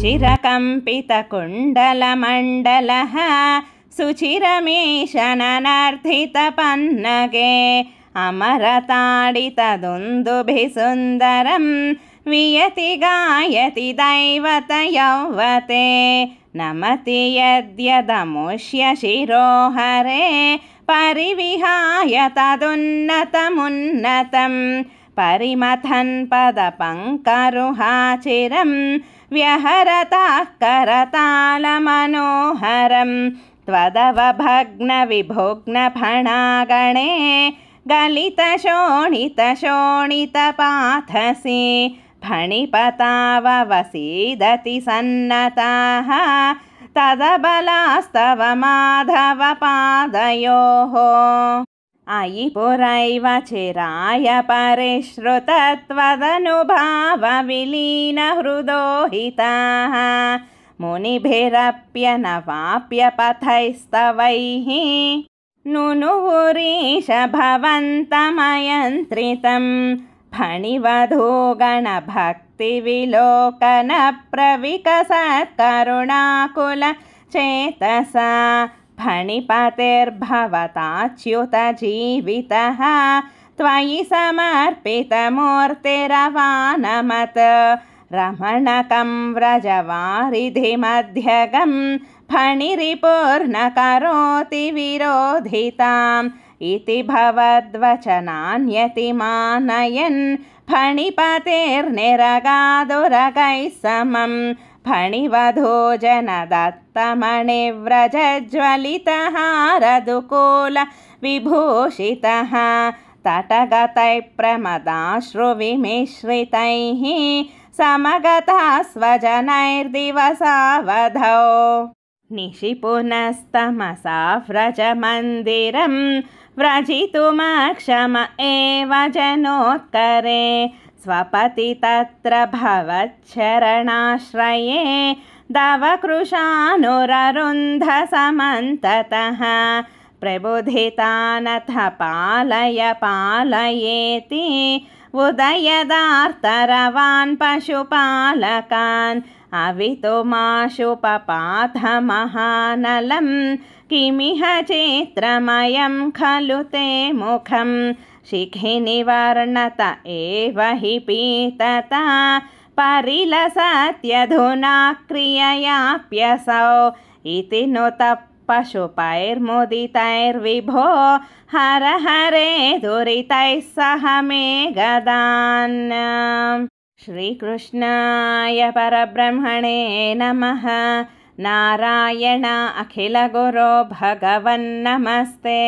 रुचिरकम्पितकुण्डलमण्डलः सुचिरमीशननर्थितपन्नगे अमरताडितदुन्दुभिः सुन्दरं वियति गायति दैवतयौवते नमति यद्यदमुष्य शिरोहरे परिविहाय तदुन्नतमुन्नतं परिमथन् पदपङ्करुहाचिरं व्यहरतः करतालमनोहरं त्वदवभग्नविभुग्नफणागणे गलितशोणितशोणितपाथसि फणिपताववसीदति सन्नताः तदबलास्तव माधव पादयोः अयि पुरैव चिराय परिश्रुतत्वदनुभावविलीनहृदोहिताः मुनिभिरप्यनवाप्यपथैस्तवैः नुनुवुरीश भवन्तमयन्त्रितं फणिवधूगणभक्तिविलोकनप्रविकसत्करुणाकुलचेतसा फणिपतिर्भवताच्युतजीवितः त्वयि समर्पितमूर्तिरवानमत् रमणकं व्रजवारिधिमध्यगं फणिरिपुर्न करोति विरोधिताम् इति भवद्वचनान्यतिमानयन् फणिपतिर्निरगादुरगैः समं फणिवधूजनदत्तमणिव्रजज्वलितहारदुकूलविभूषितः तटगतैः प्रमदाश्रुविमिश्रितैः समगतः स्वजनैर्दिवसावधौ निशिपुनस्तमसा व्रजमन्दिरं व्रजितुमक्षम एव जनोत्करे स्वपति तत्र भवच्छरणाश्रये दवकृशानुररुन्धसमन्ततः प्रबुधितानथ पालय पालयेति उदयदार्तरवान् पशुपालकान् अवितुमाशुपपाथमहानलं किमिह चित्रमयं खलु ते मुखं शिखिनिवर्णत एव हि पीतता परिलसत्यधुना क्रिययाप्यसौ इति नुतः पशुपैर्मुदितैर्विभो हर हरे दुरितैः सह मे गदान्। श्रीकृष्णाय परब्रह्मणे नमः। नारायण अखिलगुरो भगवन्नमस्ते।